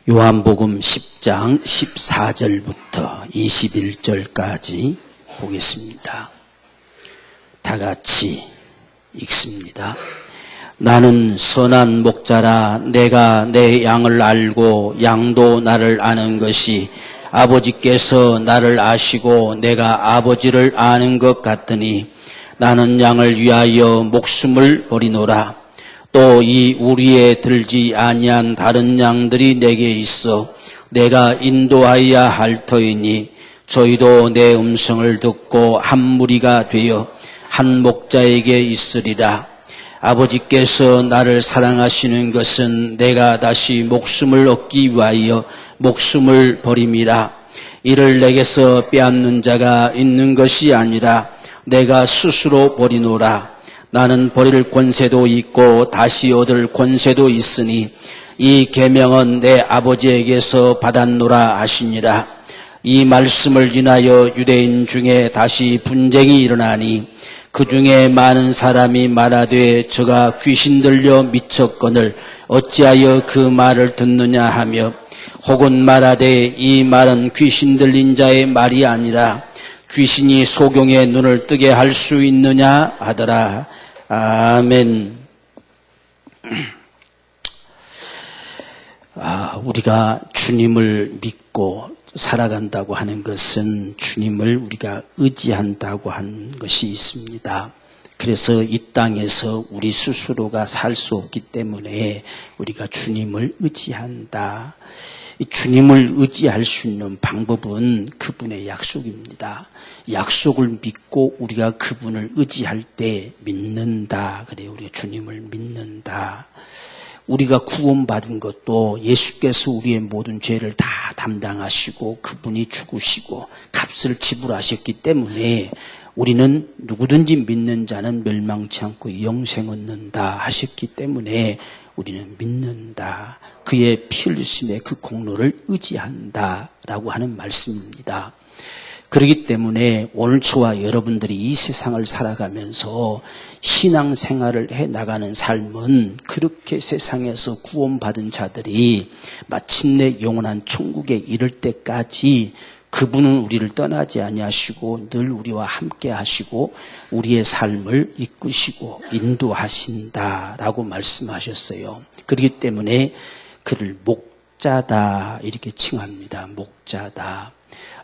요한복음 10장 14절부터 21절까지 보겠습니다. 다 같이 읽습니다. 나는 선한 목자라. 내가 내 양을 알고 양도 나를 아는 것이 아버지께서 나를 아시고 내가 아버지를 아는 것 같으니 나는 양을 위하여 목숨을 버리노라. 또 이 우리에 들지 아니한 다른 양들이 내게 있어 내가 인도하여야 할 터이니 저희도 내 음성을 듣고 한 무리가 되어 한 목자에게 있으리라. 아버지께서 나를 사랑하시는 것은 내가 다시 목숨을 얻기 위하여 목숨을 버림이라. 이를 내게서 빼앗는 자가 있는 것이 아니라 내가 스스로 버리노라. 나는 버릴 권세도 있고 다시 얻을 권세도 있으니 이 계명은 내 아버지에게서 받았노라 하시니라. 이 말씀을 인하여 유대인 중에 다시 분쟁이 일어나니 그 중에 많은 사람이 말하되 저가 귀신 들려 미쳤거늘 어찌하여 그 말을 듣느냐 하며 혹은 말하되 이 말은 귀신 들린 자의 말이 아니라 귀신이 소경의 눈을 뜨게 할 수 있느냐 하더라. 아멘. 우리가 주님을 믿고 살아간다고 하는 것은 주님을 우리가 의지한다고 하는 것이 있습니다. 그래서 이 땅에서 우리 스스로가 살 수 없기 때문에 우리가 주님을 의지한다. 이 주님을 의지할 수 있는 방법은 그분의 약속입니다. 약속을 믿고 우리가 그분을 의지할 때 믿는다. 그래요. 우리가 주님을 믿는다. 우리가 구원받은 것도 예수께서 우리의 모든 죄를 다 담당하시고 그분이 죽으시고 값을 지불하셨기 때문에 우리는 누구든지 믿는 자는 멸망치 않고 영생 얻는다 하셨기 때문에 우리는 믿는다. 그의 피 흘리심의 그 공로를 의지한다라고 하는 말씀입니다. 그렇기 때문에 오늘 저와 여러분들이 이 세상을 살아가면서 신앙생활을 해나가는 삶은 그렇게 세상에서 구원받은 자들이 마침내 영원한 천국에 이를 때까지 그분은 우리를 떠나지 아니하시고 늘 우리와 함께 하시고 우리의 삶을 이끄시고 인도하신다라고 말씀하셨어요. 그렇기 때문에 그를 목자다 이렇게 칭합니다. 목자다.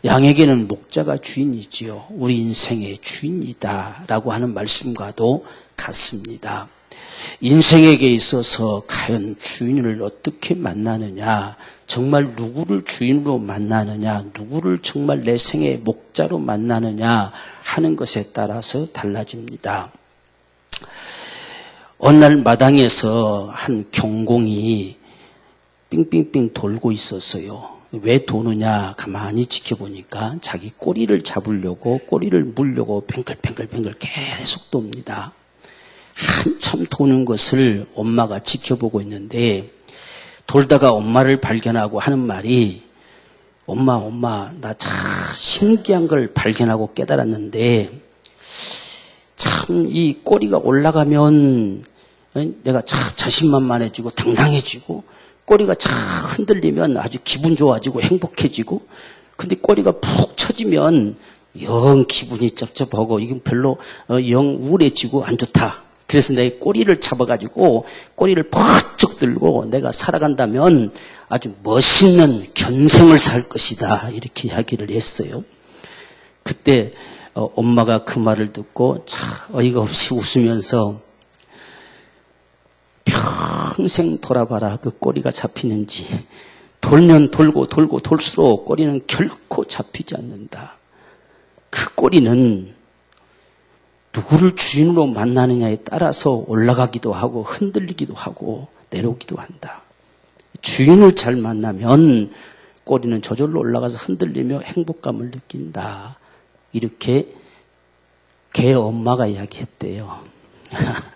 양에게는 목자가 주인이지요. 우리 인생의 주인이다라고 하는 말씀과도 같습니다. 인생에게 있어서 과연 주인을 어떻게 만나느냐, 정말 누구를 주인으로 만나느냐, 누구를 정말 내 생의 목자로 만나느냐 하는 것에 따라서 달라집니다. 어느 날 마당에서 한 경공이 빙빙빙 돌고 있었어요. 왜 도느냐 가만히 지켜보니까 자기 꼬리를 잡으려고 꼬리를 물려고 뱅글뱅글뱅글 계속 돕니다. 한참 도는 것을 엄마가 지켜보고 있는데 돌다가 엄마를 발견하고 하는 말이 엄마 나 참 신기한 걸 발견하고 깨달았는데 참 이 꼬리가 올라가면 내가 참 자신만만해지고 당당해지고 꼬리가 참 흔들리면 아주 기분 좋아지고 행복해지고 근데 꼬리가 푹 처지면 영 기분이 cepcep하고 이건 별로 영 우울해지고 안 좋다. 그래서 내 꼬리를 잡아가지고 꼬리를 퍽쩍 들고 내가 살아간다면 아주 멋있는 견생을 살 것이다. 이렇게 이야기를 했어요. 그때 엄마가 그 말을 듣고 참 어이가 없이 웃으면서 평생 돌아봐라. 그 꼬리가 잡히는지. 돌면 돌고 돌수록 꼬리는 결코 잡히지 않는다. 그 꼬리는 누구를 주인으로 만나느냐에 따라서 올라가기도 하고 흔들리기도 하고 내려오기도 한다. 주인을 잘 만나면 꼬리는 저절로 올라가서 흔들리며 행복감을 느낀다. 이렇게 개 엄마가 이야기했대요.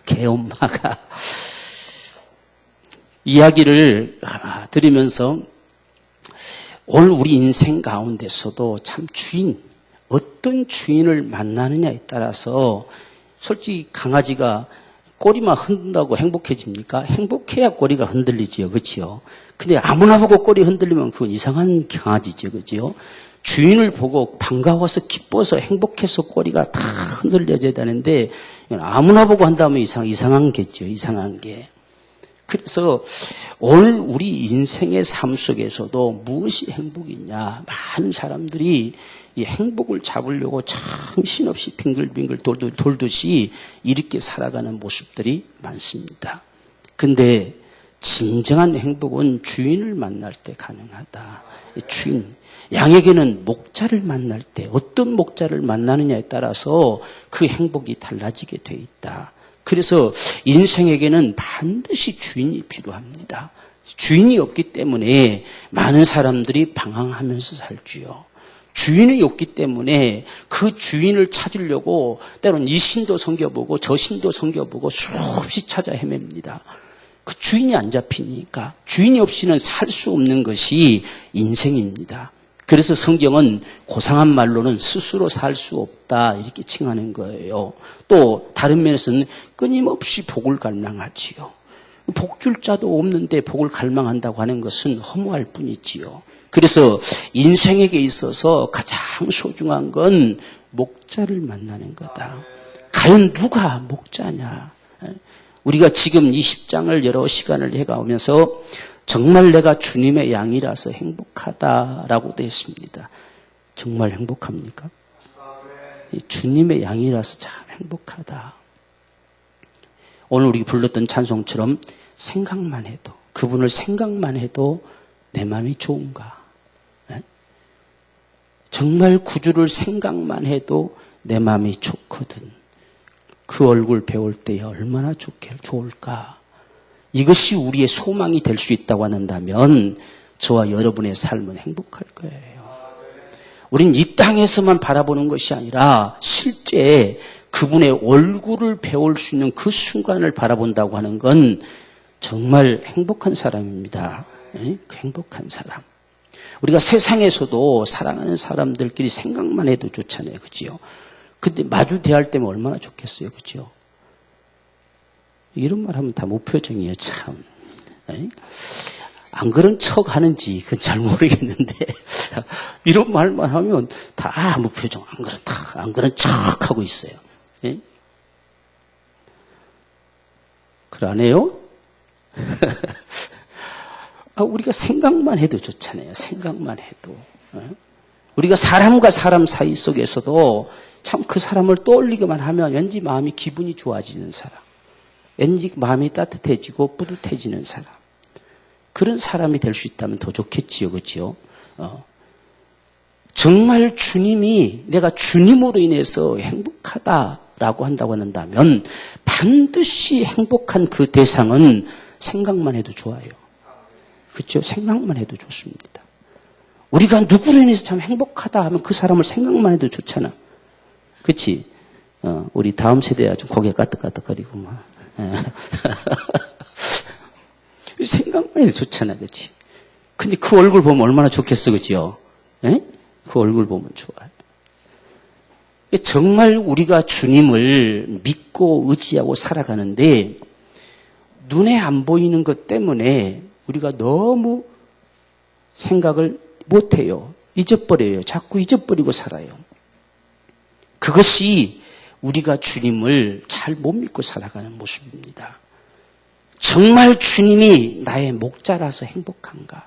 개 엄마가 이야기를 들으면서 오늘 우리 인생 가운데서도 참 어떤 주인을 만나느냐에 따라서 솔직히 강아지가 꼬리만 흔든다고 행복해집니까? 행복해야 꼬리가 흔들리지요. 그렇죠? 근데 아무나 보고 꼬리 흔들리면 그건 이상한 강아지죠. 그렇죠? 주인을 보고 반가워서 기뻐서 행복해서 꼬리가 다 흔들려져야 되는데 아무나 보고 한다면 이상한 게죠. 이상한 게. 그래서 오늘 우리 인생의 삶 속에서도 무엇이 행복이냐. 많은 사람들이 이 행복을 잡으려고 정신없이 빙글빙글 돌듯이 이렇게 살아가는 모습들이 많습니다. 근데 진정한 행복은 주인을 만날 때 가능하다. 주인. 양에게는 목자를 만날 때 어떤 목자를 만나느냐에 따라서 그 행복이 달라지게 돼 있다. 그래서 인생에게는 반드시 주인이 필요합니다. 주인이 없기 때문에 많은 사람들이 방황하면서 살지요. 주인이 없기 때문에 그 주인을 찾으려고 때로는 이 신도 섬겨보고 저 신도 섬겨보고 수없이 찾아 헤맵니다. 그 주인이 안 잡히니까 주인이 없이는 살 수 없는 것이 인생입니다. 그래서 성경은 고상한 말로는 스스로 살 수 없다 이렇게 칭하는 거예요. 또 다른 면에서는 끊임없이 복을 갈망하지요. 복 줄 자도 없는데 복을 갈망한다고 하는 것은 허무할 뿐이지요. 그래서 인생에게 있어서 가장 소중한 건 목자를 만나는 거다. 과연 누가 목자냐? 우리가 지금 이 10장을 여러 시간을 해가오면서 정말 내가 주님의 양이라서 행복하다라고 되어 있습니다. 정말 행복합니까? 주님의 양이라서 참 행복하다. 오늘 우리 불렀던 찬송처럼 생각만 해도, 그분을 생각만 해도 내 마음이 좋은가? 정말 구주를 생각만 해도 내 마음이 좋거든. 그 얼굴 배울 때에 얼마나 좋을까? 이것이 우리의 소망이 될 수 있다고 한다면 저와 여러분의 삶은 행복할 거예요. 우린 이 땅에서만 바라보는 것이 아니라 실제 그분의 얼굴을 배울 수 있는 그 순간을 바라본다고 하는 건 정말 행복한 사람입니다. 그 행복한 사람. 우리가 세상에서도 사랑하는 사람들끼리 생각만 해도 좋잖아요. 그죠? 근데 마주 대할 때면 얼마나 좋겠어요. 그죠? 이런 말 하면 다 무표정이에요, 참. 안 그런 척 하는지 그건 잘 모르겠는데 이런 말만 하면 다 무표정, 안 그런 척 하고 있어요. 그러네요? 우리가 생각만 해도 좋잖아요. 생각만 해도. 우리가 사람과 사람 사이 속에서도 참 그 사람을 떠올리기만 하면 왠지 마음이 기분이 좋아지는 사람. 왠지 마음이 따뜻해지고 뿌듯해지는 사람. 그런 사람이 될 수 있다면 더 좋겠지요. 그렇죠? 정말 주님이 내가 주님으로 인해서 행복하다라고 한다고 한다면 반드시 행복한 그 대상은 생각만 해도 좋아요. 그렇죠? 생각만 해도 좋습니다. 우리가 누구로 인해서 참 행복하다 하면 그 사람을 생각만 해도 좋잖아. 그렇지? 우리 다음 세대야 좀 고개 까뜩까뜩거리고 막. 생각만 해도 좋잖아. 그렇지? 근데 그 얼굴 보면 얼마나 좋겠어. 그렇죠? 그 얼굴 보면 좋아요. 정말 우리가 주님을 믿고 의지하고 살아가는데 눈에 안 보이는 것 때문에 우리가 너무 생각을 못해요. 잊어버려요. 자꾸 잊어버리고 살아요. 그것이 우리가 주님을 잘 못 믿고 살아가는 모습입니다. 정말 주님이 나의 목자라서 행복한가?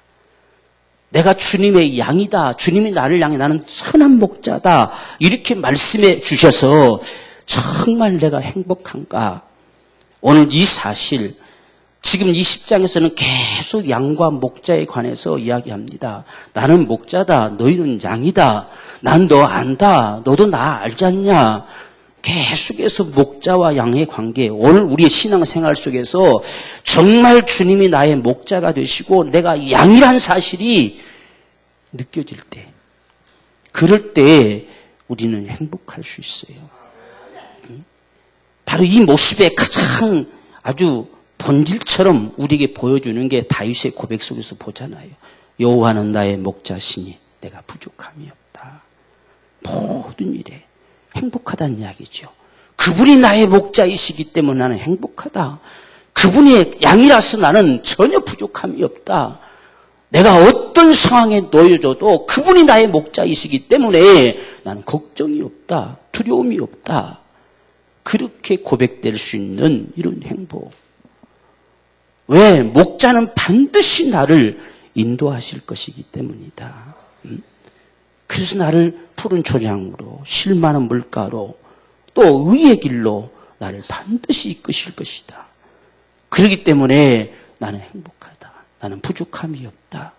내가 주님의 양이다. 주님이 나를 향해 나는 선한 목자다. 이렇게 말씀해 주셔서 정말 내가 행복한가? 오늘 이 사실 지금 이 10장에서는 계속 양과 목자에 관해서 이야기합니다. 나는 목자다. 너희는 양이다. 난 너 안다. 너도 나 알지 않냐? 계속해서 목자와 양의 관계, 오늘 우리의 신앙생활 속에서 정말 주님이 나의 목자가 되시고 내가 양이란 사실이 느껴질 때, 그럴 때 우리는 행복할 수 있어요. 바로 이 모습의 가장 아주 본질처럼 우리에게 보여주는 게 다윗의 고백 속에서 보잖아요. 여호와는 나의 목자시니 내가 부족함이 없다. 모든 일에 행복하다는 이야기죠. 그분이 나의 목자이시기 때문에 나는 행복하다. 그분이 양이라서 나는 전혀 부족함이 없다. 내가 어떤 상황에 놓여져도 그분이 나의 목자이시기 때문에 나는 걱정이 없다. 두려움이 없다. 그렇게 고백될 수 있는 이런 행복. 왜? 목자는 반드시 나를 인도하실 것이기 때문이다. 그래서 나를 푸른 초장으로 실 많은 물가로 또 의의 길로 나를 반드시 이끄실 것이다. 그렇기 때문에 나는 행복하다. 나는 부족함이 없다.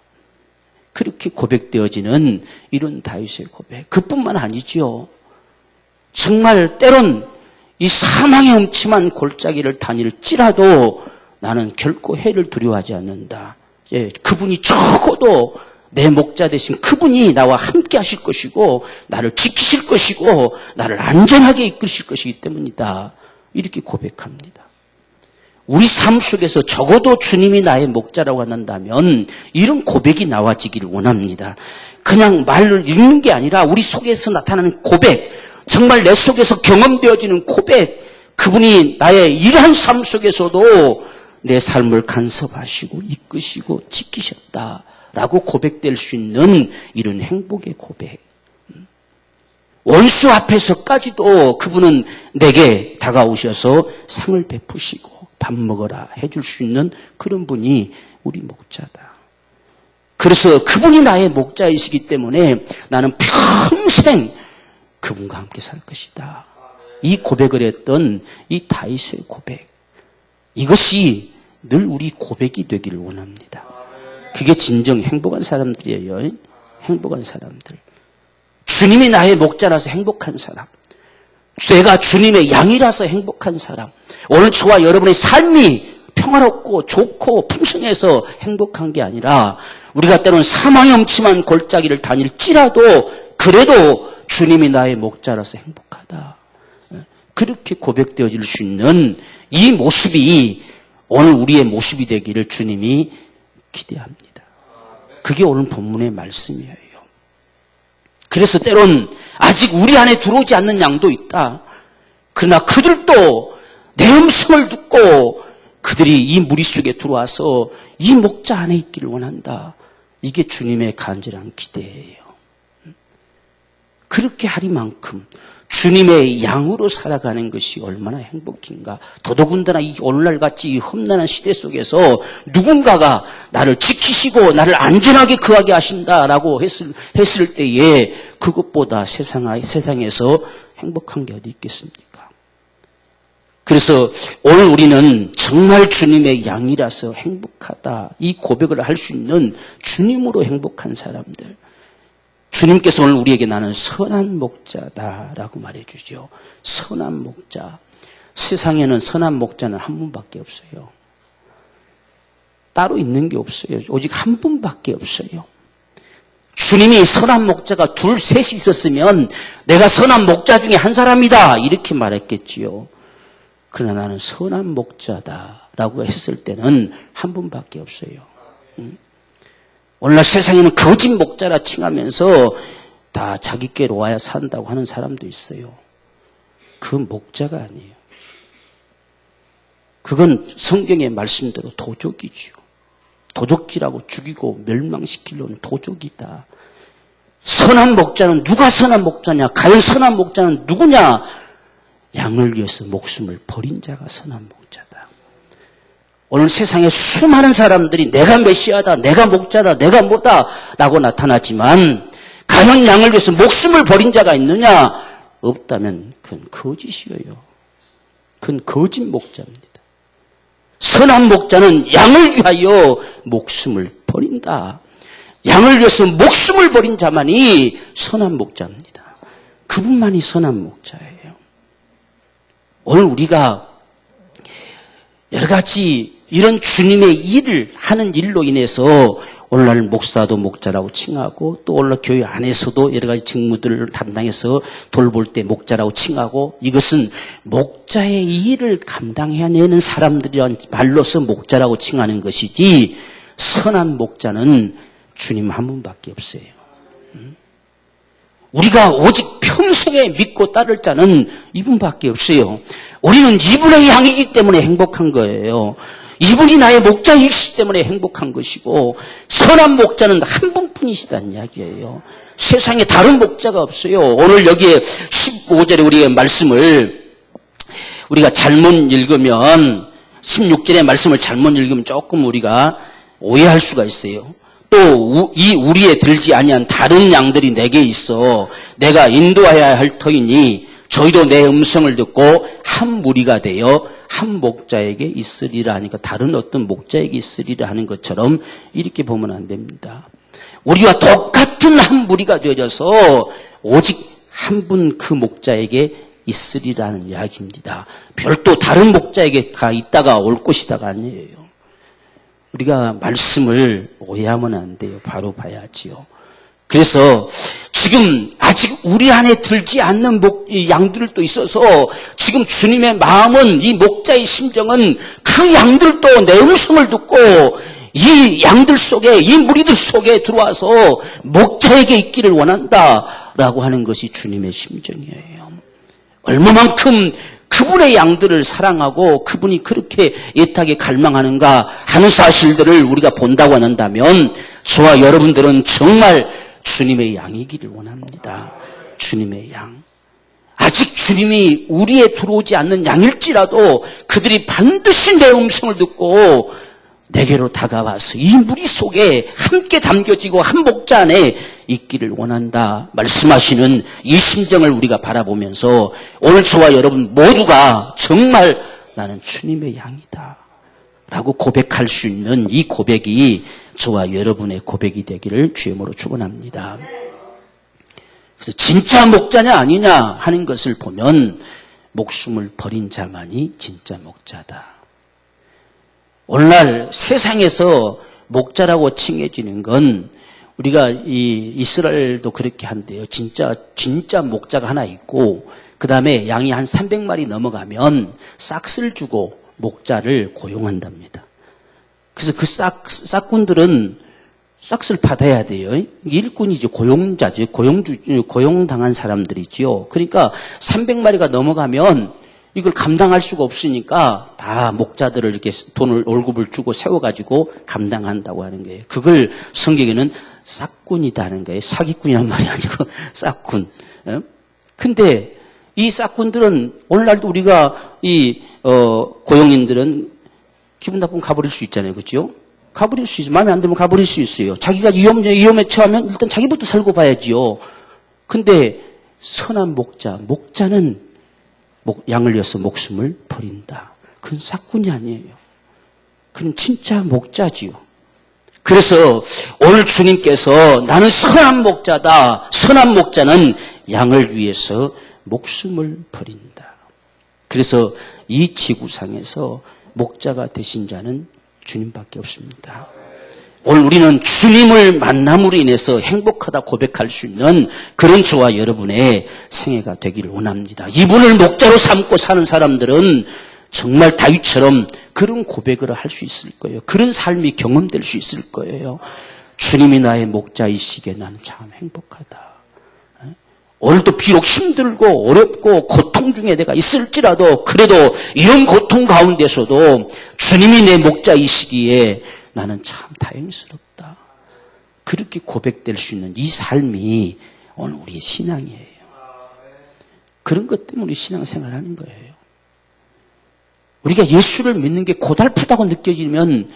그렇게 고백되어지는 이런 다윗의 고백. 그뿐만 아니죠. 정말 때론 이 사망의 음침한 골짜기를 다닐지라도 나는 결코 해를 두려워하지 않는다. 예, 그분이 적어도 내 목자 되신 그분이 나와 함께 하실 것이고 나를 지키실 것이고 나를 안전하게 이끄실 것이기 때문이다. 이렇게 고백합니다. 우리 삶 속에서 적어도 주님이 나의 목자라고 한다면 이런 고백이 나와지기를 원합니다. 그냥 말을 읽는 게 아니라 우리 속에서 나타나는 고백, 정말 내 속에서 경험되어지는 고백, 그분이 나의 이러한 삶 속에서도 내 삶을 간섭하시고 이끄시고 지키셨다라고 고백될 수 있는 이런 행복의 고백. 원수 앞에서까지도 그분은 내게 다가오셔서 상을 베푸시고 밥 먹어라 해줄 수 있는 그런 분이 우리 목자다. 그래서 그분이 나의 목자이시기 때문에 나는 평생 그분과 함께 살 것이다. 이 고백을 했던 이 다윗의 고백. 이것이 늘 우리 고백이 되기를 원합니다. 그게 진정 행복한 사람들이에요. 행복한 사람들. 주님이 나의 목자라서 행복한 사람. 내가 주님의 양이라서 행복한 사람. 오늘 저와 여러분의 삶이 평화롭고 좋고 풍성해서 행복한 게 아니라 우리가 때로는 사망의 음침한 골짜기를 다닐지라도 그래도 주님이 나의 목자라서 행복하다. 그렇게 고백되어질 수 있는 이 모습이 오늘 우리의 모습이 되기를 주님이 기대합니다. 그게 오늘 본문의 말씀이에요. 그래서 때론 아직 우리 안에 들어오지 않는 양도 있다. 그러나 그들도 내 음성을 듣고 그들이 이 무리 속에 들어와서 이 목자 안에 있기를 원한다. 이게 주님의 간절한 기대예요. 그렇게 하리만큼 주님의 양으로 살아가는 것이 얼마나 행복인가. 더더군다나 이 오늘날같이 이 험난한 시대 속에서 누군가가 나를 지키시고 나를 안전하게 거하게 하신다라고 했을 때에 그것보다 세상에서 행복한 게 어디 있겠습니까? 그래서 오늘 우리는 정말 주님의 양이라서 행복하다. 이 고백을 할 수 있는 주님으로 행복한 사람들. 주님께서 오늘 우리에게 나는 선한 목자다라고 말해주죠. 선한 목자. 세상에는 선한 목자는 한 분밖에 없어요. 따로 있는 게 없어요. 오직 한 분밖에 없어요. 주님이 선한 목자가 둘, 셋이 있었으면 내가 선한 목자 중에 한 사람이다 이렇게 말했겠지요. 그러나 나는 선한 목자다라고 했을 때는 한 분밖에 없어요. 오늘날 세상에는 거짓 목자라 칭하면서 다 자기께로 와야 산다고 하는 사람도 있어요. 그건 목자가 아니에요. 그건 성경의 말씀대로 도적이죠. 도적질하고 죽이고 멸망시키려는 도적이다. 선한 목자는 누가 선한 목자냐? 과연 선한 목자는 누구냐? 양을 위해서 목숨을 버린 자가 선한 목자다. 오늘 세상에 수많은 사람들이 내가 메시아다, 내가 목자다, 내가 뭐다 라고 나타나지만 과연 양을 위해서 목숨을 버린 자가 있느냐? 없다면 그건 거짓이에요. 그건 거짓 목자입니다. 선한 목자는 양을 위하여 목숨을 버린다. 양을 위해서 목숨을 버린 자만이 선한 목자입니다. 그분만이 선한 목자예요. 오늘 우리가 여러 가지 이런 주님의 일을 하는 일로 인해서 오늘날 목사도 목자라고 칭하고 또 오늘날 교회 안에서도 여러 가지 직무들을 담당해서 돌볼 때 목자라고 칭하고 이것은 목자의 일을 감당해내는 사람들이란 말로서 목자라고 칭하는 것이지 선한 목자는 주님 한 분밖에 없어요. 우리가 오직 평생에 믿고 따를 자는 이분밖에 없어요. 우리는 이분의 양이기 때문에 행복한 거예요. 이분이 나의 목자이시기 때문에 행복한 것이고 선한 목자는 한 분뿐이시다는 이야기예요. 세상에 다른 목자가 없어요. 오늘 여기에 15절에 우리의 말씀을 우리가 잘못 읽으면 16절의 말씀을 잘못 읽으면 조금 우리가 오해할 수가 있어요. 또 이 우리에 들지 아니한 다른 양들이 내게 있어 내가 인도하여야 할 터이니 저희도 내 음성을 듣고 한 무리가 되어 한 목자에게 있으리라 하니까 다른 어떤 목자에게 있으리라 하는 것처럼 이렇게 보면 안 됩니다. 우리와 똑같은 한 무리가 되어져서 오직 한 분 그 목자에게 있으리라는 이야기입니다. 별도 다른 목자에게 가 있다가 올 것이다가 아니에요. 우리가 말씀을 오해하면 안 돼요. 바로 봐야지요. 그래서 지금 아직 우리 안에 들지 않는 양들도 있어서 지금 주님의 마음은 이 목자의 심정은 그 양들도 내 음성을 듣고 이 양들 속에 이 무리들 속에 들어와서 목자에게 있기를 원한다라고 하는 것이 주님의 심정이에요. 얼마만큼 그분의 양들을 사랑하고 그분이 그렇게 애타게 갈망하는가 하는 사실들을 우리가 본다고 한다면 저와 여러분들은 정말 주님의 양이기를 원합니다. 주님의 양. 아직 주님이 우리에 들어오지 않는 양일지라도 그들이 반드시 내 음성을 듣고 내게로 다가와서 이 무리 속에 함께 담겨지고 한 목자 안에 있기를 원한다 말씀하시는 이 심정을 우리가 바라보면서 오늘 저와 여러분 모두가 정말 나는 주님의 양이다 라고 고백할 수 있는 이 고백이 저와 여러분의 고백이 되기를 주의 이름으로 축원합니다. 그래서 진짜 목자냐 아니냐 하는 것을 보면 목숨을 버린 자만이 진짜 목자다. 오늘날 세상에서 목자라고 칭해지는 건 우리가 이 이스라엘도 그렇게 한대요. 진짜 목자가 하나 있고 그 다음에 양이 한 300마리 넘어가면 싹스를 주고 목자를 고용한답니다. 그래서 그 싹군들은 싹스를 받아야 돼요. 일꾼이죠. 고용자죠. 고용당한 사람들이죠. 그러니까 300마리가 넘어가면 이걸 감당할 수가 없으니까 다 목자들을 이렇게 월급을 주고 세워가지고 감당한다고 하는 거예요. 그걸 성경에는 싹군이다 하는 거예요. 사기꾼이란 말이 아니고 싹군. 근데 이 싹군들은 오늘날도 우리가 고용인들은 기분 나쁘면 가버릴 수 있잖아요. 그렇죠? 가버릴 수 있어요. 마음에 안 들면 가버릴 수 있어요. 자기가 위험에 처하면 일단 자기부터 살고 봐야지요. 근데 선한 목자는 양을 위해서 목숨을 버린다. 그건 싹군이 아니에요. 그건 진짜 목자지요. 그래서 오늘 주님께서 나는 선한 목자다. 선한 목자는 양을 위해서 목숨을 버린다. 그래서 이 지구상에서 목자가 되신 자는 주님밖에 없습니다. 오늘 우리는 주님을 만남으로 인해서 행복하다 고백할 수 있는 그런 저와 여러분의 생애가 되기를 원합니다. 이분을 목자로 삼고 사는 사람들은 정말 다윗처럼 그런 고백을 할 수 있을 거예요. 그런 삶이 경험될 수 있을 거예요. 주님이 나의 목자이시기에 나는 참 행복하다. 오늘도 비록 힘들고 어렵고 고통 중에 내가 있을지라도 그래도 이런 고통 가운데서도 주님이 내 목자이시기에 나는 참 다행스럽다. 그렇게 고백될 수 있는 이 삶이 오늘 우리의 신앙이에요. 그런 것 때문에 우리 신앙생활하는 거예요. 우리가 예수를 믿는 게 고달프다고 느껴지면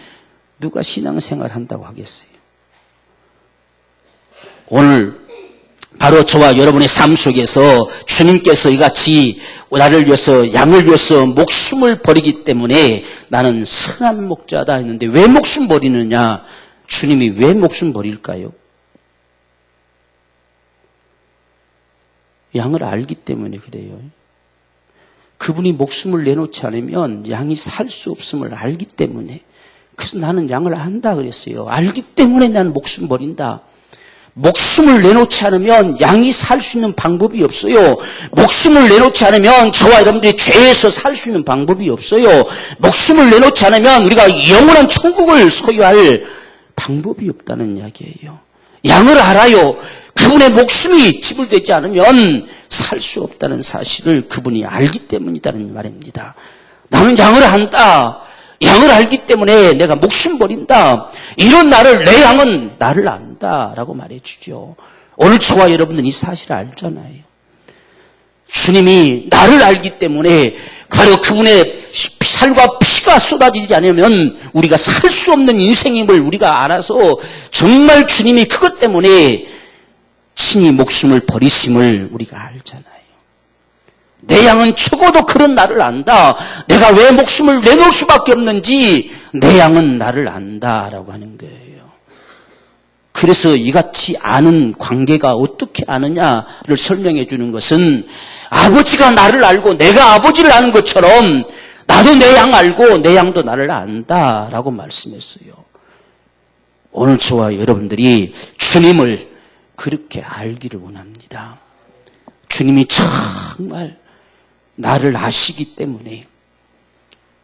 누가 신앙생활 한다고 하겠어요. 오늘 바로 저와 여러분의 삶 속에서 주님께서 이같이 나를 위해서 양을 위해서 목숨을 버리기 때문에 나는 선한 목자다 했는데 왜 목숨 버리느냐? 주님이 왜 목숨 버릴까요? 양을 알기 때문에 그래요. 그분이 목숨을 내놓지 않으면 양이 살 수 없음을 알기 때문에. 그래서 나는 양을 안다 그랬어요. 알기 때문에 나는 목숨 버린다. 목숨을 내놓지 않으면 양이 살 수 있는 방법이 없어요. 목숨을 내놓지 않으면 저와 여러분들이 죄에서 살 수 있는 방법이 없어요. 목숨을 내놓지 않으면 우리가 영원한 천국을 소유할 방법이 없다는 이야기예요. 양을 알아요. 그 그분의 목숨이 지불되지 않으면 살 수 없다는 사실을 그분이 알기 때문이라는 말입니다. 나는 양을 안다. 양을 알기 때문에 내가 목숨 버린다. 이런 나를, 내 양은 나를 안다라고 말해주죠. 오늘 저와 여러분은 이 사실을 알잖아요. 주님이 나를 알기 때문에 바로 그분의 살과 피가 쏟아지지 않으면 우리가 살 수 없는 인생임을 우리가 알아서 정말 주님이 그것 때문에 친히 목숨을 버리심을 우리가 알잖아요. 내 양은 적어도 그런 나를 안다. 내가 왜 목숨을 내놓을 수밖에 없는지 내 양은 나를 안다라고 하는 거예요. 그래서 이같이 아는 관계가 어떻게 아느냐를 설명해 주는 것은 아버지가 나를 알고 내가 아버지를 아는 것처럼 나도 내 양 알고 내 양도 나를 안다라고 말씀했어요. 오늘 저와 여러분들이 주님을 그렇게 알기를 원합니다. 주님이 정말 나를 아시기 때문에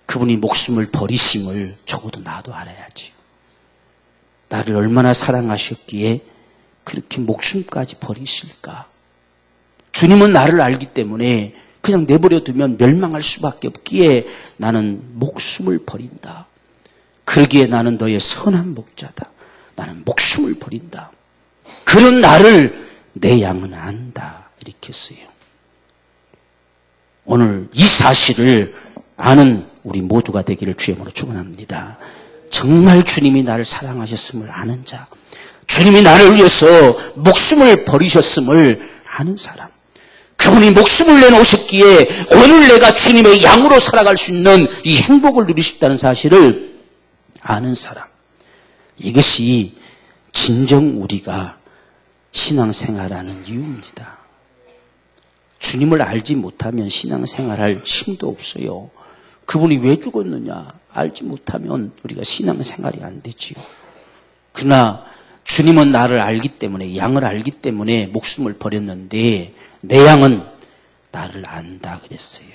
그분이 목숨을 버리심을 적어도 나도 알아야지요. 나를 얼마나 사랑하셨기에 그렇게 목숨까지 버리실까? 주님은 나를 알기 때문에 그냥 내버려 두면 멸망할 수밖에 없기에 나는 목숨을 버린다. 그러기에 나는 너의 선한 목자다. 나는 목숨을 버린다. 그런 나를 내 양은 안다. 이렇게 했어요. 오늘 이 사실을 아는 우리 모두가 되기를 주의 이름으로 축원합니다. 정말 주님이 나를 사랑하셨음을 아는 자, 주님이 나를 위해서 목숨을 버리셨음을 아는 사람, 그분이 목숨을 내놓으셨기에 오늘 내가 주님의 양으로 살아갈 수 있는 이 행복을 누리셨다는 사실을 아는 사람, 이것이 진정 우리가 신앙생활하는 이유입니다. 주님을 알지 못하면 신앙생활할 힘도 없어요. 그분이 왜 죽었느냐 알지 못하면 우리가 신앙생활이 안 되지요. 그러나 주님은 나를 알기 때문에, 양을 알기 때문에 목숨을 버렸는데 내 양은 나를 안다 그랬어요.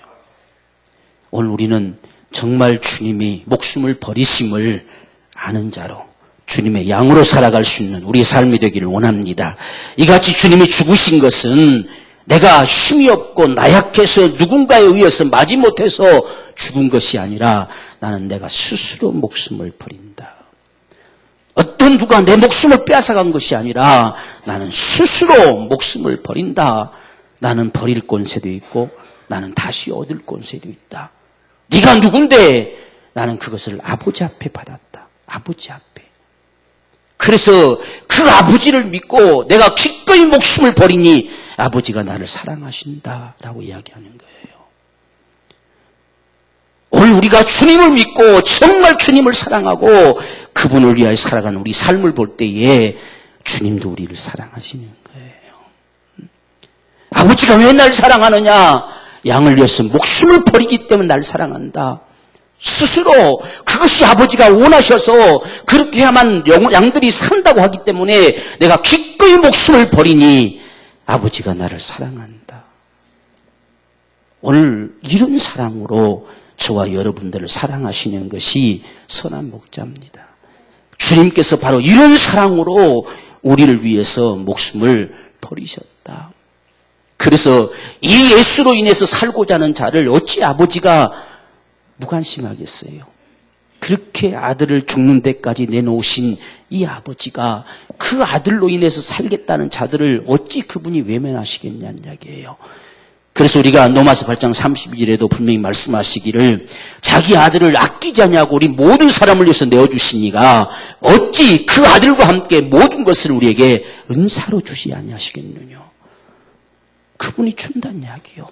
오늘 우리는 정말 주님이 목숨을 버리심을 아는 자로 주님의 양으로 살아갈 수 있는 우리의 삶이 되기를 원합니다. 이같이 주님이 죽으신 것은 내가 힘이 없고 나약해서 누군가에 의해서 마지못해서 죽은 것이 아니라 나는 내가 스스로 목숨을 버린다. 어떤 누가 내 목숨을 빼앗아간 것이 아니라 나는 스스로 목숨을 버린다. 나는 버릴 권세도 있고 나는 다시 얻을 권세도 있다. 네가 누군데? 나는 그것을 아버지 앞에 받았다. 아버지 앞에. 그래서 그 아버지를 믿고 내가 기꺼이 목숨을 버리니 아버지가 나를 사랑하신다라고 이야기하는 거예요. 오늘 우리가 주님을 믿고 정말 주님을 사랑하고 그분을 위하여 살아가는 우리 삶을 볼 때에 주님도 우리를 사랑하시는 거예요. 아버지가 왜 날 사랑하느냐? 양을 위해서 목숨을 버리기 때문에 날 사랑한다. 스스로 그것이 아버지가 원하셔서 그렇게 해야만 양들이 산다고 하기 때문에 내가 기꺼이 목숨을 버리니 아버지가 나를 사랑한다. 오늘 이런 사랑으로 저와 여러분들을 사랑하시는 것이 선한 목자입니다. 주님께서 바로 이런 사랑으로 우리를 위해서 목숨을 버리셨다. 그래서 이 예수로 인해서 살고자 하는 자를 어찌 아버지가 무관심하겠어요. 그렇게 아들을 죽는 데까지 내놓으신 이 아버지가 그 아들로 인해서 살겠다는 자들을 어찌 그분이 외면하시겠냐는 이야기예요. 그래서 우리가 로마서 8장 32절에도 분명히 말씀하시기를 자기 아들을 아끼지 아니하고 우리 모든 사람을 위해서 내어주시니가 어찌 그 아들과 함께 모든 것을 우리에게 은사로 주시 아니하시겠느냐. 그분이 준다는 이야기요.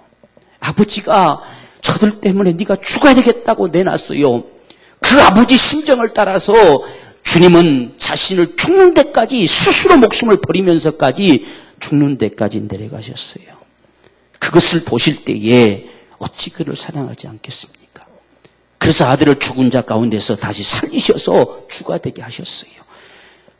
아버지가 저들 때문에 네가 죽어야 되겠다고 내놨어요. 그 아버지 심정을 따라서 주님은 자신을 죽는 데까지 스스로 목숨을 버리면서까지 죽는 데까지 내려가셨어요. 그것을 보실 때에 어찌 그를 사랑하지 않겠습니까? 그래서 아들을 죽은 자 가운데서 다시 살리셔서 주가 되게 하셨어요.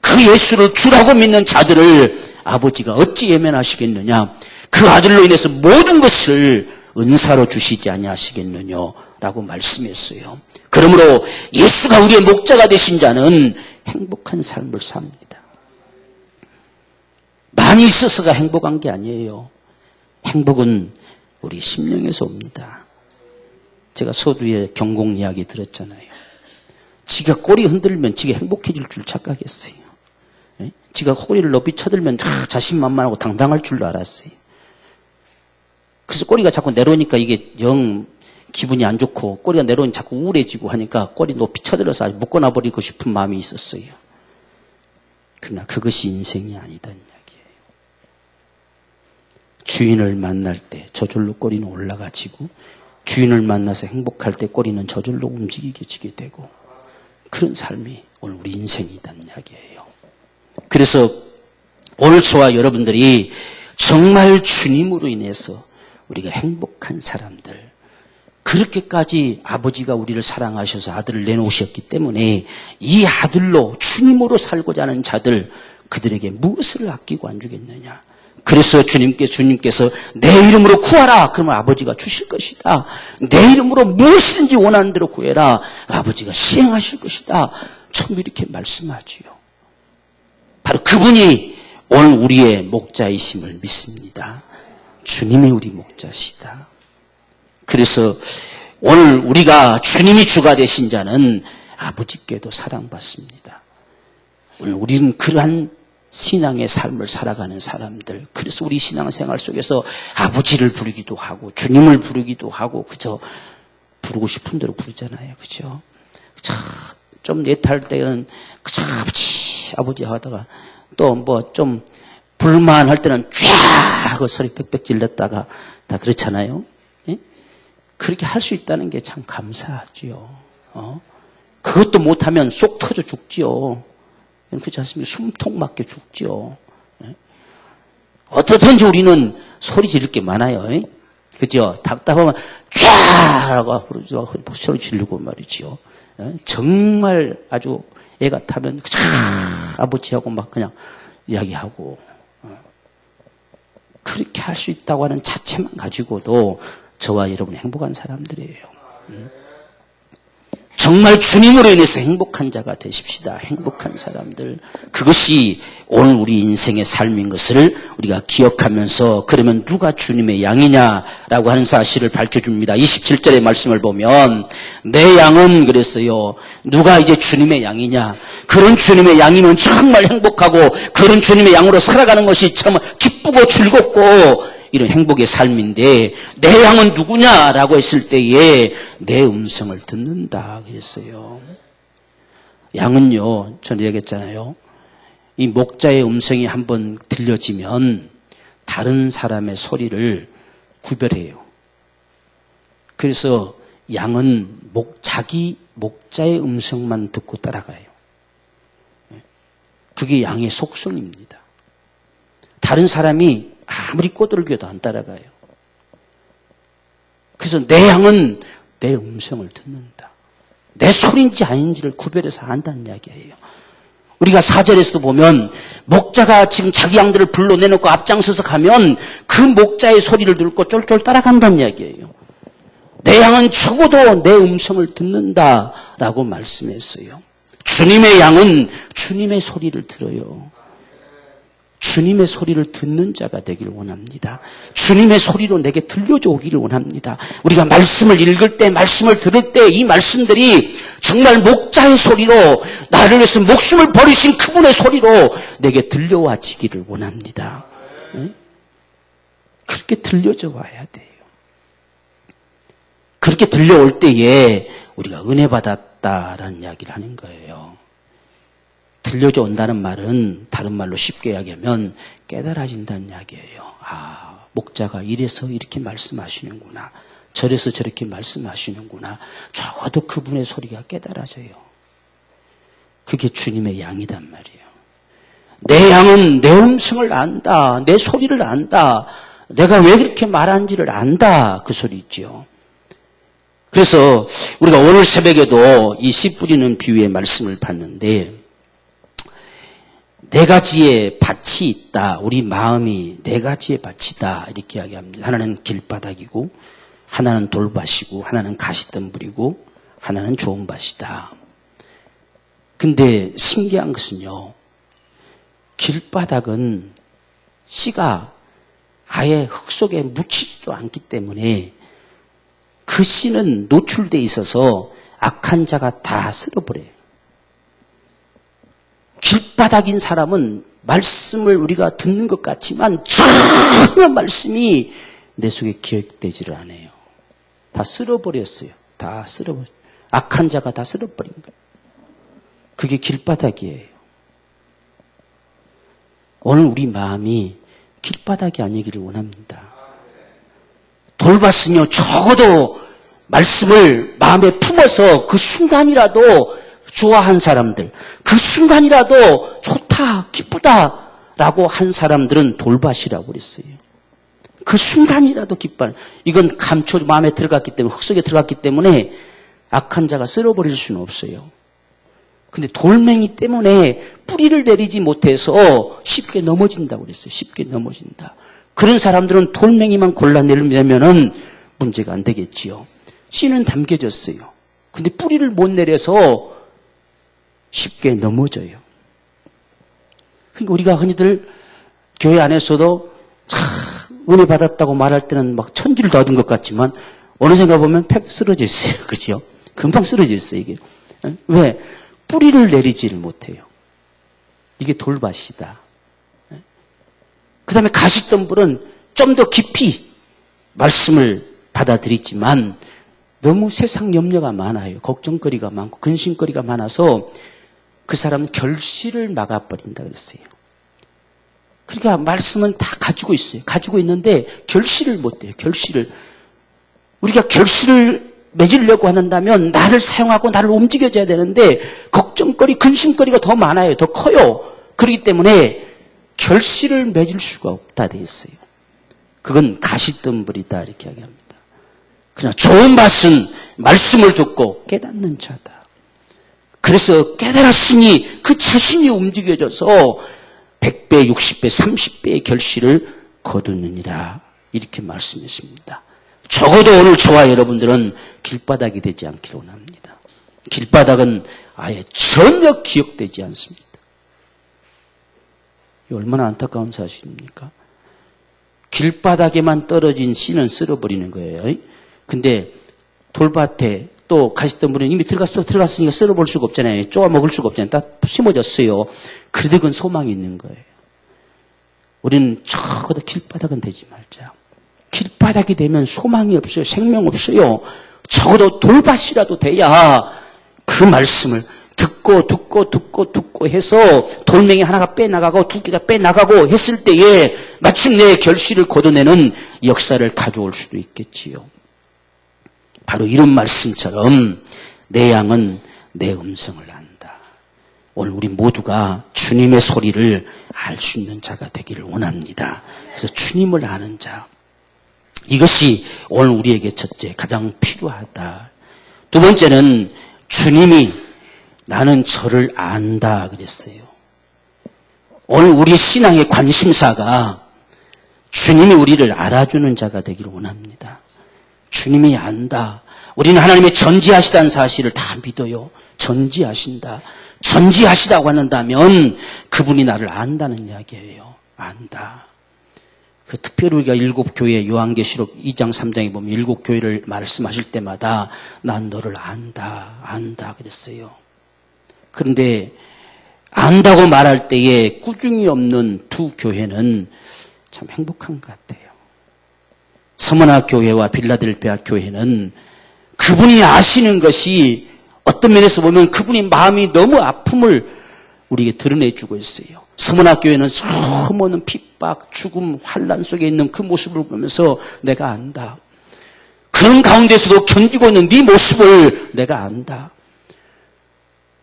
그 예수를 주라고 믿는 자들을 아버지가 어찌 예면하시겠느냐. 그 아들로 인해서 모든 것을 은사로 주시지 아니하시겠느냐라고 말씀했어요. 그러므로 예수가 우리의 목자가 되신 자는 행복한 삶을 삽니다. 많이 있어서가 행복한 게 아니에요. 행복은 우리 심령에서 옵니다. 제가 서두에 경공 이야기 들었잖아요. 지가 꼬리 흔들면 지가 행복해질 줄 착각했어요. 예? 지가 꼬리를 높이 쳐들면 자신만만하고 당당할 줄로 알았어요. 그래서 꼬리가 자꾸 내려오니까 이게 영 기분이 안 좋고 꼬리가 내려오니 자꾸 우울해지고 하니까 꼬리 높이 쳐들어서 아주 묶어놔버리고 싶은 마음이 있었어요. 그러나 그것이 인생이 아니다는 이야기예요. 주인을 만날 때 저절로 꼬리는 올라가지고 주인을 만나서 행복할 때 꼬리는 저절로 움직이게 되고 그런 삶이 오늘 우리 인생이라는 이야기예요. 그래서 오늘 저와 여러분들이 정말 주님으로 인해서 우리가 행복한 사람들, 그렇게까지 아버지가 우리를 사랑하셔서 아들을 내놓으셨기 때문에 이 아들로 주님으로 살고자 하는 자들, 그들에게 무엇을 아끼고 안 주겠느냐. 그래서 주님께서 내 이름으로 구하라. 그러면 아버지가 주실 것이다. 내 이름으로 무엇이든지 원하는 대로 구해라. 아버지가 시행하실 것이다. 처음 이렇게 말씀하지요. 바로 그분이 오늘 우리의 목자이심을 믿습니다. 주님이 우리 목자시다. 그래서 오늘 우리가 주님이 주가 되신 자는 아버지께도 사랑받습니다. 오늘 우리는 그러한 신앙의 삶을 살아가는 사람들. 그래서 우리 신앙생활 속에서 아버지를 부르기도 하고 주님을 부르기도 하고 그저 부르고 싶은 대로 부르잖아요. 그죠? 좀 예탈 때는 그저 아버지 하다가 또 뭐 좀 불만할 때는 쫙 하고 소리 빽빽 질렀다가 다 그렇잖아요. 예? 그렇게 할 수 있다는 게 참 감사하지요. 그것도 못하면 쏙 터져 죽지요. 그렇지 않습니까? 숨통 막혀 죽지요. 예? 어떻든지 우리는 소리 지를 게 많아요. 예? 그죠? 답답하면 쫙 하고 소리 지르고 말이지요. 예? 정말 아주 애 같으면 아버지하고 막 그냥 이야기하고 그렇게 할 수 있다고 하는 자체만 가지고도 저와 여러분이 행복한 사람들이에요. 정말 주님으로 인해서 행복한 자가 되십시다. 행복한 사람들. 그것이 오늘 우리 인생의 삶인 것을 우리가 기억하면서 그러면 누가 주님의 양이냐라고 하는 사실을 밝혀줍니다. 27절의 말씀을 보면 내 양은 그랬어요. 누가 이제 주님의 양이냐. 그런 주님의 양이면 정말 행복하고 그런 주님의 양으로 살아가는 것이 참 기쁘고 즐겁고 이런 행복의 삶인데 내 양은 누구냐라고 했을 때에 내 음성을 듣는다 그랬어요. 양은요, 저는 얘기했잖아요. 이 목자의 음성이 한번 들려지면 다른 사람의 소리를 구별해요. 그래서 양은 자기 목자의 음성만 듣고 따라가요. 그게 양의 속성입니다. 다른 사람이 아무리 꼬들겨도 안 따라가요. 그래서 내 양은 내 음성을 듣는다. 내 소리인지 아닌지를 구별해서 안다는 이야기예요. 우리가 4절에서도 보면 목자가 지금 자기 양들을 불러내놓고 앞장서서 가면 그 목자의 소리를 듣고 쫄쫄 따라간다는 이야기예요. 내 양은 적어도 내 음성을 듣는다라고 말씀했어요. 주님의 양은 주님의 소리를 들어요. 주님의 소리를 듣는 자가 되기를 원합니다. 주님의 소리로 내게 들려져 오기를 원합니다. 우리가 말씀을 읽을 때, 말씀을 들을 때 이 말씀들이 정말 목자의 소리로 나를 위해서 목숨을 버리신 그분의 소리로 내게 들려와지기를 원합니다. 그렇게 들려져 와야 돼요. 그렇게 들려올 때에 우리가 은혜 받았다라는 이야기를 하는 거예요. 들려져 온다는 말은 다른 말로 쉽게 이야기하면 깨달아진다는 이야기예요. 아, 목자가 이래서 이렇게 말씀하시는구나. 저래서 저렇게 말씀하시는구나. 적어도 그분의 소리가 깨달아져요. 그게 주님의 양이단 말이에요. 내 양은 내 음성을 안다. 내 소리를 안다. 내가 왜 그렇게 말하는지를 안다. 그 소리 있죠. 그래서 우리가 오늘 새벽에도 이 씨 뿌리는 비유의 말씀을 봤는데 네 가지의 밭이 있다. 우리 마음이 네 가지의 밭이다. 이렇게 이야기합니다. 하나는 길바닥이고 하나는 돌밭이고 하나는 가시덤불이고 하나는 좋은 밭이다. 근데 신기한 것은요. 길바닥은 씨가 아예 흙 속에 묻히지도 않기 때문에 그 씨는 노출되어 있어서 악한 자가 다 쓸어버려요. 길바닥인 사람은 말씀을 우리가 듣는 것 같지만 전혀 말씀이 내 속에 기억되지를 않아요. 다 쓸어버렸어요. 다 쓸어버렸어요. 악한 자가 다 쓸어버린 거예요. 그게 길바닥이에요. 오늘 우리 마음이 길바닥이 아니기를 원합니다. 돌봤으며 적어도 말씀을 마음에 품어서 그 순간이라도 좋아한 사람들, 그 순간이라도 좋다, 기쁘다라고 한 사람들은 돌밭이라고 그랬어요. 그 순간이라도 기뻐. 이건 감초 마음에 들어갔기 때문에, 흙 속에 들어갔기 때문에 악한 자가 쓸어버릴 수는 없어요. 근데 돌멩이 때문에 뿌리를 내리지 못해서 쉽게 넘어진다고 그랬어요. 쉽게 넘어진다. 그런 사람들은 돌멩이만 골라내려면은 문제가 안 되겠지요. 씨는 담겨졌어요. 근데 뿌리를 못 내려서 쉽게 넘어져요. 그러니까 우리가 흔히들 교회 안에서도 참 은혜 받았다고 말할 때는 막 천지를 더 얻은 것 같지만 어느 생각 보면 팩 쓰러져 있어요. 그죠? 금방 쓰러져 있어요, 이게. 왜? 뿌리를 내리지를 못해요. 이게 돌밭이다. 그 다음에 가시덤불은 좀 더 깊이 말씀을 받아들이지만 너무 세상 염려가 많아요. 걱정거리가 많고 근심거리가 많아서 그 사람은 결실을 막아버린다 그랬어요. 그러니까 말씀은 다 가지고 있어요. 가지고 있는데 결실을 못해요. 결실을. 우리가 결실을 맺으려고 한다면 나를 사용하고 나를 움직여줘야 되는데 걱정거리, 근심거리가 더 많아요. 더 커요. 그렇기 때문에 결실을 맺을 수가 없다 돼 있어요. 그건 가시덤불이다 이렇게 이야기합니다. 그러나 좋은 밭은 말씀을 듣고 깨닫는 자다. 그래서 깨달았으니 그 자신이 움직여져서 100배, 60배, 30배의 결실을 거두느니라 이렇게 말씀했습니다. 적어도 오늘 저와 여러분들은 길바닥이 되지 않기를 원합니다. 길바닥은 아예 전혀 기억되지 않습니다. 얼마나 안타까운 사실입니까? 길바닥에만 떨어진 씨는 쓸어버리는 거예요. 근데 돌밭에 또 가시덤불은 이미 들어갔으니까 쓸어볼 수가 없잖아요. 쪼아 먹을 수가 없잖아요. 다 심어졌어요. 그래도 그건 소망이 있는 거예요. 우리는 적어도 길바닥은 되지 말자. 길바닥이 되면 소망이 없어요. 생명 없어요. 적어도 돌밭이라도 돼야 그 말씀을 듣고 해서 돌멩이 하나가 빼나가고 두 개가 빼나가고 했을 때에 마침내 결실을 거둬내는 역사를 가져올 수도 있겠지요. 바로 이런 말씀처럼 내 양은 내 음성을 안다. 오늘 우리 모두가 주님의 소리를 알 수 있는 자가 되기를 원합니다. 그래서 주님을 아는 자. 이것이 오늘 우리에게 첫째 가장 필요하다. 두 번째는 주님이 나는 저를 안다 그랬어요. 오늘 우리 신앙의 관심사가 주님이 우리를 알아주는 자가 되기를 원합니다. 주님이 안다. 우리는 하나님의 전지하시다는 사실을 다 믿어요. 전지하신다. 전지하시다고 한다면 그분이 나를 안다는 이야기예요. 안다. 그 특별히 우리가 일곱 교회 요한계시록 2장 3장에 보면 일곱 교회를 말씀하실 때마다 난 너를 안다 그랬어요. 그런데 안다고 말할 때에 꾸중이 없는 두 교회는 참 행복한 것 같아요. 서머나 교회와 빌라델피아 교회는 그분이 아시는 것이 어떤 면에서 보면 그분이 마음이 너무 아픔을 우리에게 드러내주고 있어요. 서머나 교회는 수많은 핍박, 죽음, 환난 속에 있는 그 모습을 보면서 내가 안다. 그런 가운데서도 견디고 있는 네 모습을 내가 안다.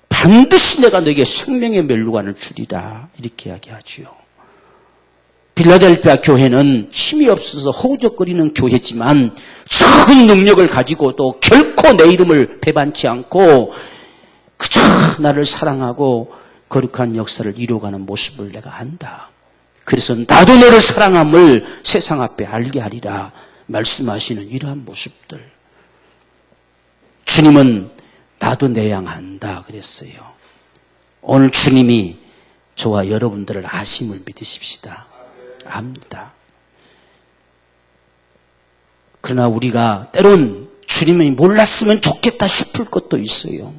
반드시 내가 너에게 생명의 멸류관을 주리라 이렇게 이야기하지요. 빌라델피아 교회는 힘이 없어서 허우적거리는 교회지만 큰 능력을 가지고도 결코 내 이름을 배반치 않고 그저 나를 사랑하고 거룩한 역사를 이루어가는 모습을 내가 안다. 그래서 나도 너를 사랑함을 세상 앞에 알게 하리라 말씀하시는 이러한 모습들. 주님은 나도 내 양 안다 그랬어요. 오늘 주님이 저와 여러분들을 아심을 믿으십시다. 압니다. 그러나 우리가 때론 주님이 몰랐으면 좋겠다 싶을 것도 있어요.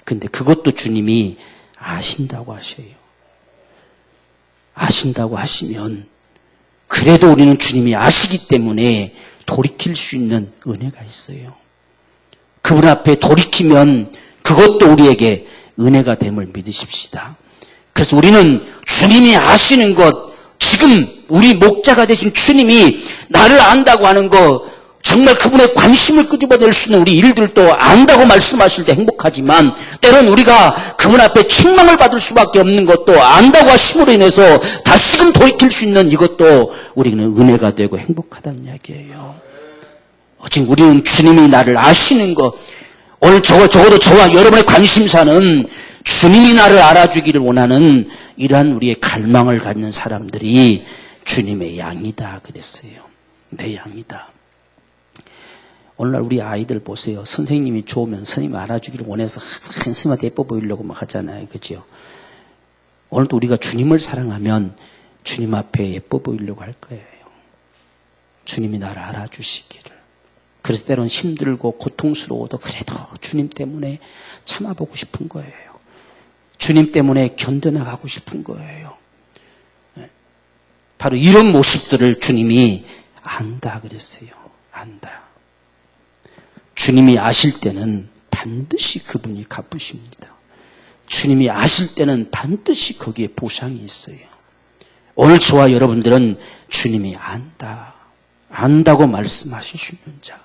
근데 그것도 주님이 아신다고 하셔요. 아신다고 하시면 그래도 우리는 주님이 아시기 때문에 돌이킬 수 있는 은혜가 있어요. 그분 앞에 돌이키면 그것도 우리에게 은혜가 됨을 믿으십시다. 그래서 우리는 주님이 아시는 것, 지금 우리 목자가 되신 주님이 나를 안다고 하는 것, 정말 그분의 관심을 끄집어낼 수 있는 우리 일들도 안다고 말씀하실 때 행복하지만 때론 우리가 그분 앞에 책망을 받을 수밖에 없는 것도 안다고 하심으로 인해서 다시금 돌이킬 수 있는 이것도 우리는 은혜가 되고 행복하다는 이야기예요. 지금 우리는 주님이 나를 아시는 것, 오늘 적어도 저와 여러분의 관심사는 주님이 나를 알아주기를 원하는 이러한 우리의 갈망을 갖는 사람들이 주님의 양이다 그랬어요. 내 양이다. 오늘날 우리 아이들 보세요. 선생님이 좋으면 선생님 알아주기를 원해서 선생님한테 예뻐 보이려고 막 하잖아요. 그죠? 오늘도 우리가 주님을 사랑하면 주님 앞에 예뻐 보이려고 할 거예요. 주님이 나를 알아주시기를. 그래서 때론 힘들고 고통스러워도 그래도 주님 때문에 참아보고 싶은 거예요. 주님 때문에 견뎌나가고 싶은 거예요. 바로 이런 모습들을 주님이 안다 그랬어요. 안다. 주님이 아실 때는 반드시 그분이 갚으십니다. 주님이 아실 때는 반드시 거기에 보상이 있어요. 오늘 저와 여러분들은 주님이 안다. 안다고 말씀하실 수 있는 자.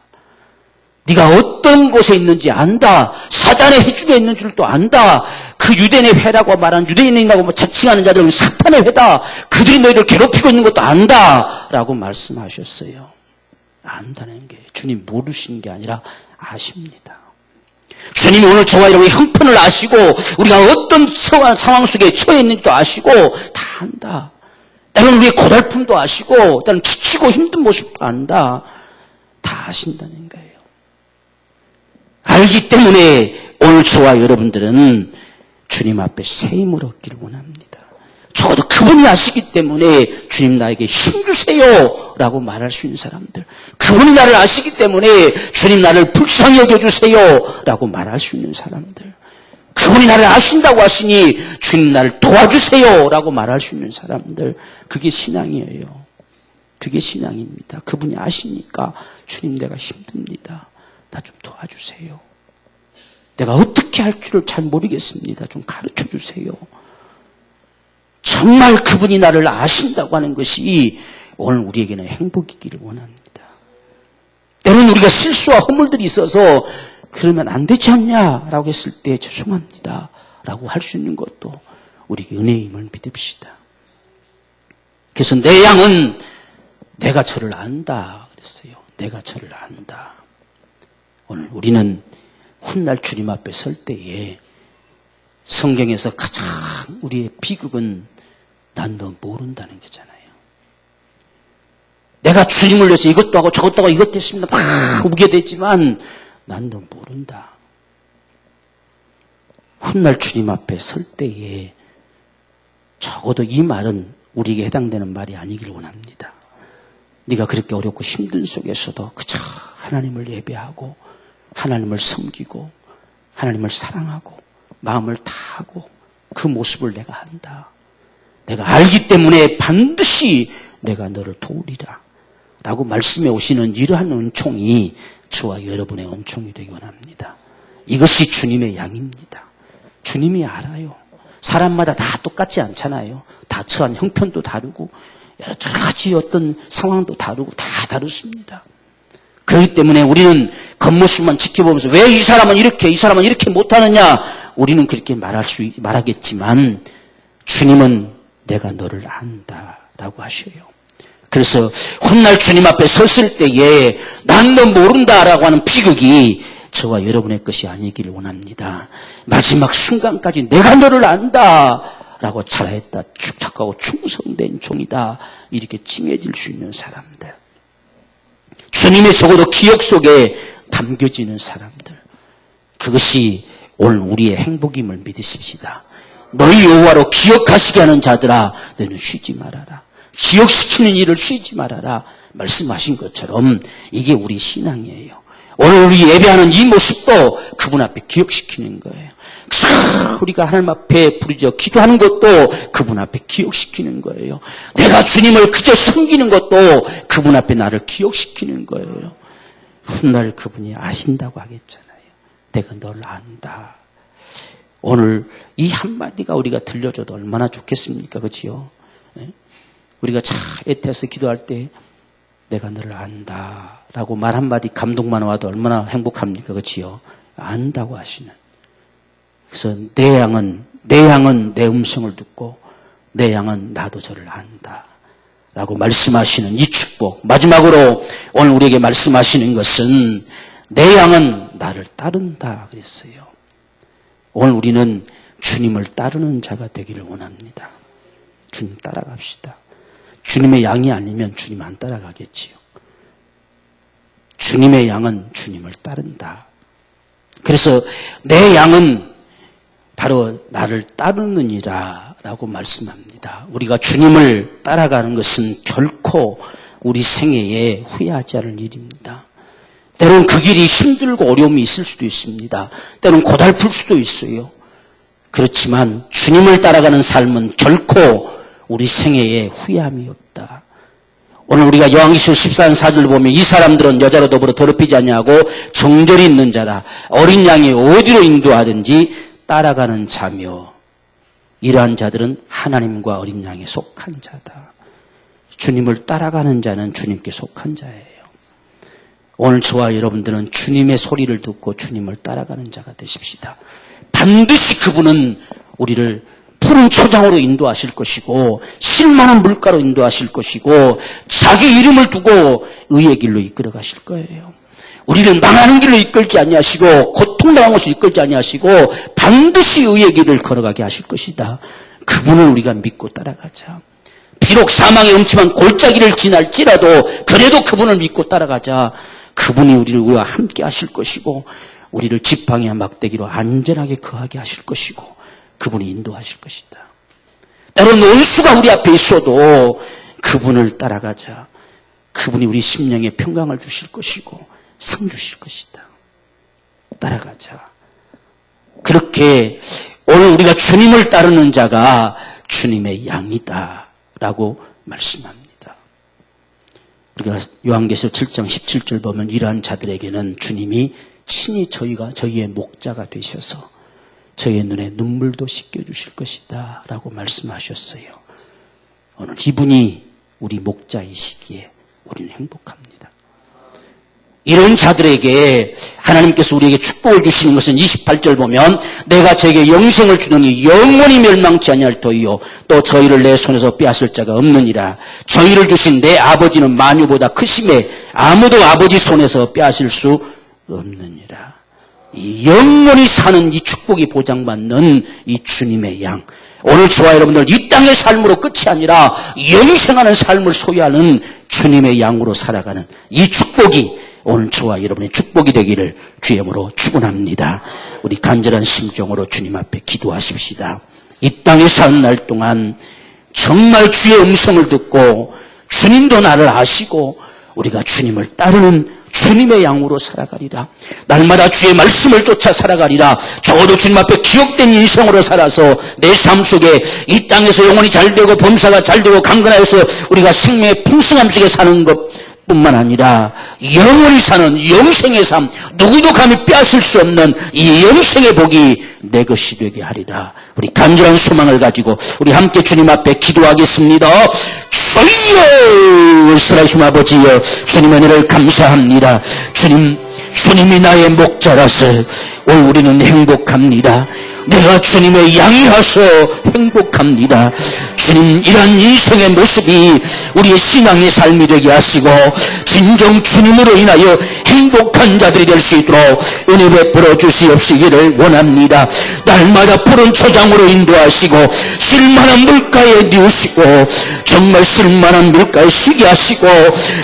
네가 어떤 곳에 있는지 안다. 사단의 해중에 있는 줄도 안다. 그 유대인의 회라고 말하는 유대인이라고 자칭하는 자들은 사탄의 회다. 그들이 너희를 괴롭히고 있는 것도 안다. 라고 말씀하셨어요. 안다는 게 주님 모르시는 게 아니라 아십니다. 주님이 오늘 저와 여러분의 형편을 아시고 우리가 어떤 상황 속에 처해 있는지도 아시고 다 안다. 때로는 우리의 고달픔도 아시고 때로는 지치고 힘든 모습도 안다. 다 아신다는 거예요. 알기 때문에 오늘 저와 여러분들은 주님 앞에 새 힘을 얻기를 원합니다. 적어도 그분이 아시기 때문에 주님 나에게 힘주세요 라고 말할 수 있는 사람들, 그분이 나를 아시기 때문에 주님 나를 불쌍히 여겨주세요 라고 말할 수 있는 사람들, 그분이 나를 아신다고 하시니 주님 나를 도와주세요 라고 말할 수 있는 사람들, 그게 신앙이에요. 그게 신앙입니다. 그분이 아시니까 주님 내가 힘듭니다. 나 좀 도와주세요. 내가 어떻게 할 줄을 잘 모르겠습니다. 좀 가르쳐 주세요. 정말 그분이 나를 아신다고 하는 것이 오늘 우리에게는 행복이기를 원합니다. 때로는 우리가 실수와 허물들이 있어서 그러면 안 되지 않냐라고 했을 때 죄송합니다 라고 할 수 있는 것도 우리에게 은혜임을 믿읍시다. 그래서 내 양은 내가 저를 안다 그랬어요. 내가 저를 안다. 오늘 우리는 훗날 주님 앞에 설 때에 성경에서 가장 우리의 비극은 난 너 모른다는 거잖아요. 내가 주님을 위해서 이것도 하고 저것도 하고 이것도 했습니다. 막 우게 되지만 난 너 모른다. 훗날 주님 앞에 설 때에 적어도 이 말은 우리에게 해당되는 말이 아니길 원합니다. 네가 그렇게 어렵고 힘든 속에서도 그저 하나님을 예배하고 하나님을 섬기고 하나님을 사랑하고 마음을 다하고 그 모습을 내가 한다. 내가 알기 때문에 반드시 내가 너를 도우리라 라고 말씀해 오시는 이러한 은총이 저와 여러분의 은총이 되기 원합니다. 이것이 주님의 양입니다. 주님이 알아요. 사람마다 다 똑같지 않잖아요. 다 처한 형편도 다르고 여러 가지 어떤 상황도 다르고 다 다르습니다. 그렇기 때문에 우리는 겉모습만 지켜보면서 왜 이 사람은 이렇게 못하느냐, 우리는 그렇게 말하겠지만 주님은 내가 너를 안다라고 하셔요. 그래서 훗날 주님 앞에 섰을 때에 난 너 모른다라고 하는 비극이 저와 여러분의 것이 아니기를 원합니다. 마지막 순간까지 내가 너를 안다라고 잘했다, 축착하고 충성된 종이다 이렇게 찡해질 수 있는 사람들, 주님의 적어도 기억 속에 담겨지는 사람들, 그것이 오늘 우리의 행복임을 믿으십시다. 너희 여호와로 기억하시게 하는 자들아 너희는 쉬지 말아라. 기억시키는 일을 쉬지 말아라 말씀하신 것처럼 이게 우리 신앙이에요. 오늘 우리 예배하는 이 모습도 그분 앞에 기억시키는 거예요. 우리가 하나님 앞에 부르짖어 기도하는 것도 그분 앞에 기억시키는 거예요. 내가 주님을 그저 섬기는 것도 그분 앞에 나를 기억시키는 거예요. 훗날 그분이 아신다고 하겠잖아요. 내가 널 안다. 오늘 이 한마디가 우리가 들려줘도 얼마나 좋겠습니까? 그렇지요? 우리가 참 애태서 기도할 때 내가 너를 안다 라고 말 한마디 감동만 와도 얼마나 행복합니까? 그렇지요? 안다고 하시는. 그래서 내 양은 내 음성을 듣고 내 양은 나도 저를 안다 라고 말씀하시는 이 축복. 마지막으로 오늘 우리에게 말씀하시는 것은 내 양은 나를 따른다 그랬어요. 오늘 우리는 주님을 따르는 자가 되기를 원합니다. 주님 따라갑시다. 주님의 양이 아니면 주님 안 따라가겠지요. 주님의 양은 주님을 따른다. 그래서 내 양은 바로 나를 따르느니라 라고 말씀합니다. 우리가 주님을 따라가는 것은 결코 우리 생애에 후회하지 않을 일입니다. 때로는 그 길이 힘들고 어려움이 있을 수도 있습니다. 때로는 고달플 수도 있어요. 그렇지만 주님을 따라가는 삶은 결코 우리 생애에 후회함이 없다. 오늘 우리가 요한계시록 14장 4절을 보면 이 사람들은 여자로 더불어 더럽히지 않냐고 정절이 있는 자라. 어린 양이 어디로 인도하든지 따라가는 자며 이러한 자들은 하나님과 어린 양에 속한 자다. 주님을 따라가는 자는 주님께 속한 자예요. 오늘 저와 여러분들은 주님의 소리를 듣고 주님을 따라가는 자가 되십시다. 반드시 그분은 우리를 푸른 초장으로 인도하실 것이고 실만한 물가로 인도하실 것이고 자기 이름을 두고 의의 길로 이끌어 가실 거예요. 우리를 망하는 길로 이끌지 아니하시고 고통당한 곳으로 이끌지 아니하시고 반드시 의의 길을 걸어가게 하실 것이다. 그분을 우리가 믿고 따라가자. 비록 사망의 음침한 골짜기를 지날지라도 그래도 그분을 믿고 따라가자. 그분이 우리와 함께 하실 것이고 우리를 지팡이와 막대기로 안전하게 거하게 하실 것이고 그분이 인도하실 것이다. 때로는 원수가 우리 앞에 있어도 그분을 따라가자. 그분이 우리 심령에 평강을 주실 것이고 상 주실 것이다. 따라가자. 그렇게 오늘 우리가 주님을 따르는 자가 주님의 양이다 라고 말씀합니다. 우리가 요한계시록 7장 17절 보면 이러한 자들에게는 주님이 친히 저희의 목자가 되셔서 저희의 눈에 눈물도 씻겨주실 것이다 라고 말씀하셨어요. 오늘 이분이 우리 목자이시기에 우리는 행복합니다. 이런 자들에게 하나님께서 우리에게 축복을 주시는 것은 28절 보면 내가 저에게 영생을 주느니 영원히 멸망치 아니할 터이요 또 저희를 내 손에서 빼앗을 자가 없느니라. 저희를 주신 내 아버지는 만유보다 크심에 아무도 아버지 손에서 빼앗을 수 없느니라. 이 영원히 사는 이 축복이 보장받는 이 주님의 양. 오늘 저와 여러분들 이 땅의 삶으로 끝이 아니라 영생하는 삶을 소유하는 주님의 양으로 살아가는 이 축복이 오늘 저와 여러분의 축복이 되기를 주의 이름으로 축원합니다. 우리 간절한 심정으로 주님 앞에 기도하십시다. 이 땅에 사는 날 동안 정말 주의 음성을 듣고 주님도 나를 아시고 우리가 주님을 따르는 주님의 양으로 살아가리라. 날마다 주의 말씀을 쫓아 살아가리라. 적어도 주님 앞에 기억된 인생으로 살아서 내 삶 속에 이 땅에서 영혼이 잘되고 범사가 잘되고 강건하여서 우리가 생명의 풍성함 속에 사는 것 뿐만 아니라 영원히 사는 영생의 삶, 누구도 감히 빼앗을 수 없는 이 영생의 복이 내 것이 되게 하리라. 우리 간절한 소망을 가지고 우리 함께 주님 앞에 기도하겠습니다. 주여, 살아계신 아버지여, 주님의 은혜를 감사합니다. 주님이 나의 목자라서 오늘 우리는 행복합니다. 내가 주님의 양이라서 행복합니다. 주님, 이런 인생의 모습이 우리의 신앙의 삶이 되게 하시고 진정 주님으로 인하여 행복한 자들이 될 수 있도록 은혜 베풀어 주시옵시기를 원합니다. 날마다 푸른 초장으로 인도하시고 실만한 물가에 누우시고 정말 실만한 물가에 쉬게 하시고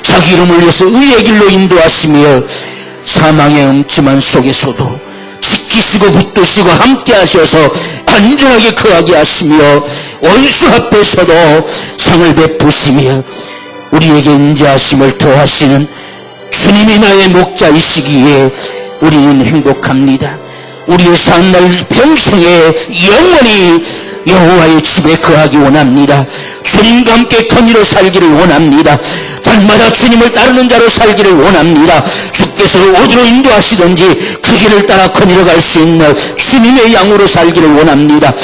자기 이름을 위해서 의의 길로 인도하시며 사망의 음침한 속에서도 지키시고 붙드시고 함께 하셔서 안전하게 거하게 하시며 원수 앞에서도 상을 베푸시며 우리에게 인자하심을 더하시는 주님이 나의 목자이시기에 우리는 행복합니다. 우리의 사는 평생에 영원히 여호와의 집에 거하기 원합니다. 주님과 함께 거니로 살기를 원합니다. 날마다 주님을 따르는 자로 살기를 원합니다. 주께서 어디로 인도하시든지 그 길을 따라 거니로 갈 수 있는 주님의 양으로 살기를 원합니다.